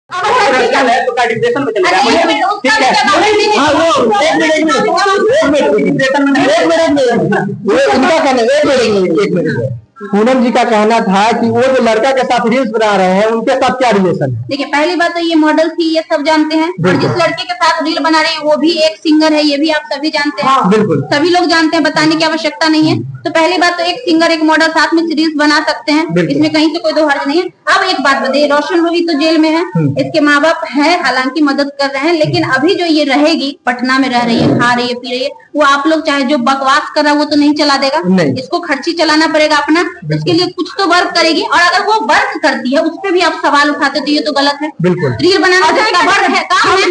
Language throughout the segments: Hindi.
रशियन है तो का डिप्रेशन में चलेगा। ठीक है, हाँ वो एक मिनट पूनम जी का कहना था कि वो जो लड़का के साथ रील्स बना रहे हैं उनके साथ क्या रिलेशन है। देखिए, पहली बात तो ये मॉडल थी, ये सब जानते हैं। और जिस लड़के के साथ रील बना रहे हैं वो भी एक सिंगर है, ये भी आप सभी जानते हैं। हाँ, बिल्कुल सभी लोग जानते हैं, बताने की आवश्यकता नहीं है। तो पहली बात तो एक सिंगर एक मॉडल साथ में रील्स बना सकते हैं, इसमें कहीं से कोई दो हर्ज नहीं है। अब एक बात बताइए, रोशन रोही तो जेल में है, इसके माँ बाप है, हालांकि मदद कर रहे हैं, लेकिन अभी जो ये रहेगी, पटना में रह रही है, खा रही है, पी रही है, वो आप लोग चाहे जो बकवास कर रहा है वो तो नहीं चला देगा, इसको खर्ची चलाना पड़ेगा अपना, इसके लिए कुछ तो वर्क करेगी। और अगर वो वर्क करती है उस पर भी आप सवाल उठाते तो ये तो गलत है। रील बनाना वर्क है, काम है,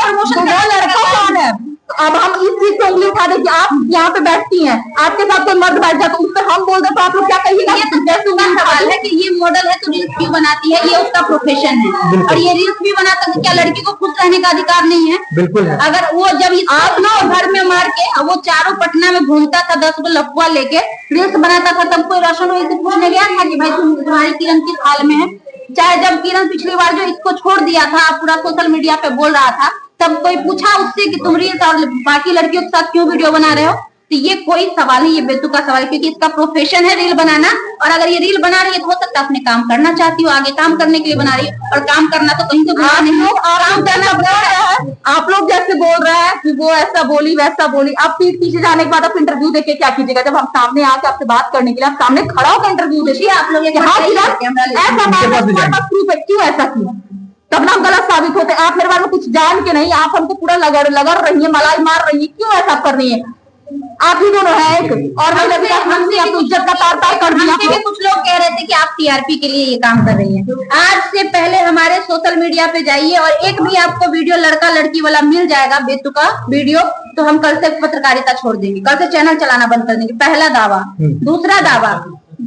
प्रमोशन है। अब हम इस चीज को उंगली उठा दे कि आप यहाँ पे बैठती हैं, आपके साथ कोई मर्द बैठ जाए तो उस पर हम बोल दे तो आप लोग क्या कहिएगा? ये तो जैसा सवाल है कि ये मॉडल है तो रील्स क्यों बनाती है, ये उसका प्रोफेशन है। और ये रील्स भी बनाता है, क्या लड़की को खुश रहने का अधिकार नहीं है? बिल्कुल है। अगर वो जब आप ना घर में मार के वो चारों पटना में घूमता था 10 गो लफुआ लेके रील्स बनाता था, तब कोई रोशन रोही से पूछने गया था कि भाई तुम्हारी किरण किस हाल में है? चाहे जब किरण पिछली बार जो इसको छोड़ दिया था, पूरा सोशल मीडिया पे बोल रहा था, तब कोई पूछा उससे कि तुम रील्स और बाकी लड़कियों के साथ क्यों वीडियो बना रहे हो? तो ये कोई सवाल नहीं, ये बेतुका सवाल है, क्योंकि इसका प्रोफेशन है रील बनाना। और अगर ये रील बना रही है तो हो सकता है अपने काम करना चाहती हो, आगे काम करने के लिए बना रही है, और काम करना तो कहीं से बुरा नहीं है, काम करना बुरा है। आप लोग जैसे बोल रहे हैं कि वो ऐसा बोली वैसा बोली, आप पीछे जाने के बाद आप इंटरव्यू देके क्या कीजिएगा? जब हम सामने आके आपसे बात करने के लिए आप सामने खड़ा होकर इंटरव्यू देखिए, आप लोग क्यों ऐसा किया, तब ना हम गलत साबित होते। आप मेरे बारे में कुछ जान के नहीं, आप हमको पूरा लगड़ रही है, मलाई मार रही है, क्यों ऐसा कर रही है? आप ही दोनों है एक, और हमसे इज्जत का तार कर दिया। कुछ लोग कह रहे थे कि आप टीआरपी के लिए ये काम कर रही हैं। आज से पहले हमारे सोशल मीडिया पे जाइए और एक भी आपको वीडियो लड़का लड़की वाला मिल जाएगा बेतुका वीडियो, तो हम कल से पत्रकारिता छोड़ देंगे, कल से चैनल चलाना बंद कर देंगे। पहला दावा। दूसरा दावा,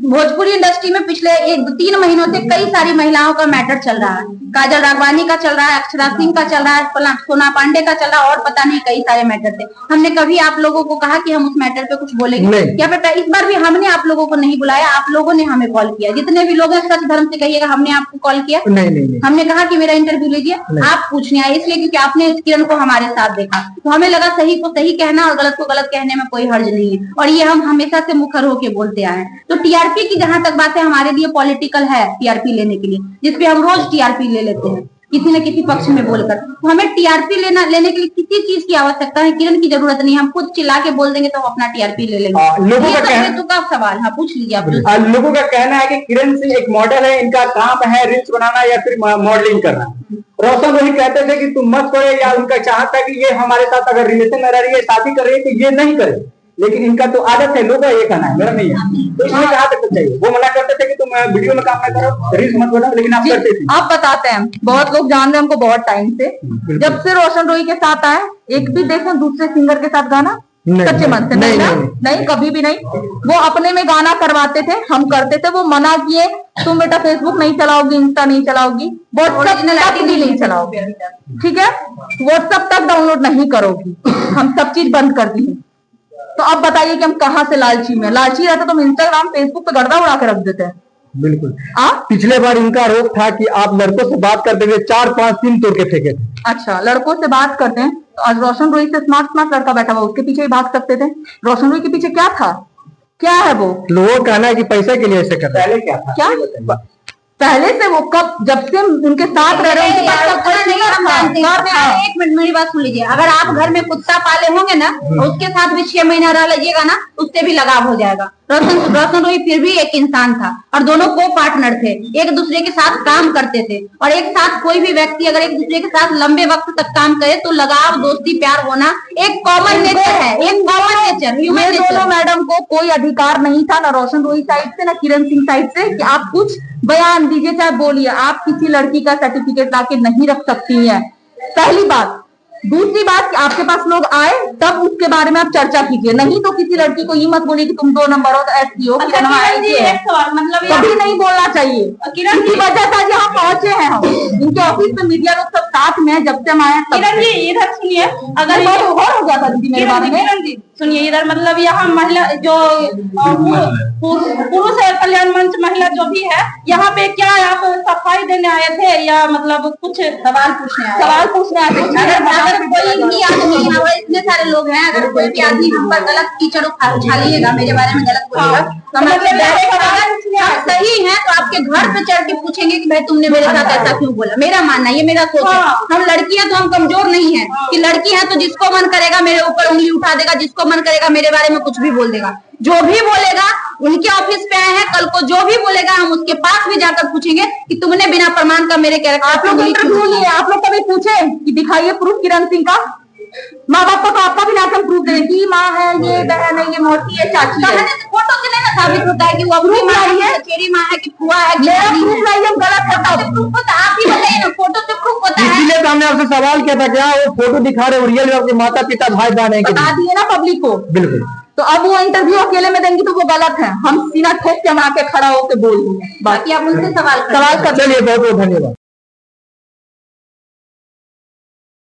भोजपुरी इंडस्ट्री में पिछले 1-3 महीनों से कई सारी महिलाओं का मैटर चल रहा है। काजल राघवानी का चल रहा है, अक्षरा सिंह का चल रहा है, सोना पांडे का चल रहा है, और पता नहीं कई सारे मैटर थे। हमने कभी आप लोगों को कहा कि हम उस मैटर पे कुछ बोलेंगे? या फिर इस बार भी हमने आप लोगों को नहीं बुलाया, आप लोगों ने हमें कॉल किया। जितने भी लोग हैं सच धर्म से कहिएगा, हमने आपको कॉल किया? नहीं। हमने कहा कि मेरा इंटरव्यू लीजिए, आप पूछने आए इसलिए क्योंकि आपने इस किरण को हमारे साथ देखा, तो हमें लगा सही को सही कहना और गलत को गलत कहने में कोई हर्ज नहीं है, और ये हम हमेशा से मुखर होके बोलते आए हैं। तो टीआरपी की जहां तक बात है, हमारे लिए पॉलिटिकल है टीआरपी लेने के लिए, जिसपे हम रोज टीआरपी ले लेते हैं किसी न किसी पक्ष में बोलकर। तो हमें टीआरपी लेने के लिए किसी चीज की आवश्यकता है, किरण की जरूरत नहीं है। हम खुद चिल्ला के बोल देंगे तो हम अपना टीआरपी ले लेंगे। लोगों का सवाल, हाँ पूछ लीजिए आप। लोगों का कहना है कि किरण सिंह एक मॉडल है, इनका काम है रील्स बनाना या फिर मॉडलिंग करना। रोशन रोही कहते थे कि तुम मत करो, या उनका चाहता है कि ये हमारे साथ अगर रिलेशन में रह रही है, शादी कर रही है, तो ये नहीं करे, लेकिन इनका तो आदत है, लोगों का ये कहना है, मेरा नहीं है। तो इसमें कहा तक चाहिए? वो मना करते थे कि तुम वीडियो में काम ना करो, रील्स मत बनाओ, लेकिन आप करते थे। आप बताते हैं, बहुत लोग जान रहे हैं हमको बहुत टाइम से, जब से रोशन रोही के साथ आए, एक भी देखें दूसरे सिंगर के साथ गाना सच्चे मन से नहीं, कभी भी नहीं। वो अपने में गाना करवाते थे, हम करते थे, वो मना किए, तुम बेटा फेसबुक नहीं चलाओगी, इंस्टा नहीं चलाओगी, व्हाट्सएप भी नहीं चलाओगी, ठीक है, व्हाट्सएप तक डाउनलोड नहीं करोगी, हम सब चीज बंद कर दी। तो अब बताइए कि हम कहाँ से लालची में? लालची रहता तो हम इंस्टाग्राम फेसबुक पे गर्दा उड़ा के रख देते हैं। बिल्कुल। पिछले बार इनका आरोप था कि आप लड़कों से बात करते हुए 4-5 दिन तोड़ के फेंके थे। अच्छा, लड़कों से बात करते हैं तो आज रोशन रोही से स्मार्ट लड़का बैठा हुआ, उसके पीछे ही भाग सकते थे। रोशन रोही के पीछे क्या था, क्या है वो? लोगों का कहना है कि पैसे के लिए ऐसे कर रहे हैं। पहले क्या था? क्या पहले से वो कब, जब से उनके साथ रह रहे हैं? एक मिनट मेरी बात सुन लीजिए। अगर आप घर में कुत्ता पाले होंगे ना, उसके साथ भी 6 महीना रह लीजिएगा ना, उससे भी लगाव हो जाएगा। रोशन रोही फिर भी एक इंसान था, और दोनों को पार्टनर थे, एक दूसरे के साथ काम करते थे। और एक साथ कोई भी व्यक्ति अगर एक दूसरे के साथ लंबे वक्त तक काम करे तो लगाव, दोस्ती, प्यार होना एक कॉमन नेचर है, एक कॉमन नेचर, ह्यूमन नेचर। दोनों मैडम को कोई अधिकार नहीं था, ना रोशन रोही साइड से ना किरण सिंह साइड से, कि आप कुछ बयान दीजिए, चाहे बोलिए। आप किसी लड़की का सर्टिफिकेट लाके नहीं रख सकती हैं, पहली बात। दूसरी बात कि आपके पास लोग आए तब उसके बारे में आप चर्चा कीजिए, नहीं तो किसी लड़की को ये मत बोलिए कि तुम 2 नंबर हो, तो ऐसी हो। मतलब कभी नहीं बोलना चाहिए, इसी वजह से यहाँ पहुंचे हैं हम। इनके ऑफिस में मीडिया लोग सब साथ में है, जब से हम आए। किरण जी इधर सुनिए, अगर हो गया था दीदी मेरे बारे में। सुनिए इधर मतलब यहाँ महिला जो पुरुष कल्याण मंच महिला जो भी है, यहाँ पे क्या आप सफाई देने आए थे या मतलब कुछ सवाल पूछने आए थे। अगर कोई भी आदमी यहाँ पर इतने सारे लोग हैं, अगर कोई भी आदमी हम पर गलत कीचड़ उछालिएगा, मेरे बारे में गलत बोलेगा तो हम आपसे आप सही है तो आपके घर पे चढ़ के पूछेंगे कि भाई तुमने मेरे साथ ऐसा क्यों बोला। मेरा मानना ये मेरा सोच है। हम लड़कियां तो हम कमजोर नहीं है कि लड़की है तो जिसको मन करेगा मेरे ऊपर उंगली उठा देगा, जिसको मन करेगा मेरे बारे में कुछ भी बोल देगा। जो भी बोलेगा उनके ऑफिस पे आए हैं, कल को जो भी बोलेगा हम उसके पास भी जाकर पूछेंगे कि तुमने बिना प्रमाण का मेरे कैरेक्टर। आप लोग इंटरव्यू लिए, आप लोग कभी पूछे कि दिखाइए प्रूफ किरण सिंह का? माँ बाप को आपका भी लाकर प्रूफ दे कि माँ है, ये बहन है, ये मोटी है, चाची है। फोटो से नहीं साबित होता है कि वो अपनी माँ है, चेरी माँ है कि फुआ है। मेरा प्रूफ लाइए, हम गलत करता हूँ। प्रूफ होता आप ही बताइए ना, फोटो से प्रूफ होता है। इसीलिए तो हमने आपसे सवाल किया था, क्या वो फोटो दिखा रहे रियल में आपके माता पिता भाई बहन है? बता दिए ना पब्लिक को। बिल्कुल। तो अब वो इंटरव्यू अकेले में देंगी तो वो गलत है। हम सीना ठोक के हम आके खड़ा होकर बोल देंगे। बाकी आप उनसे सवाल कर। चलिए, बहुत बहुत धन्यवाद।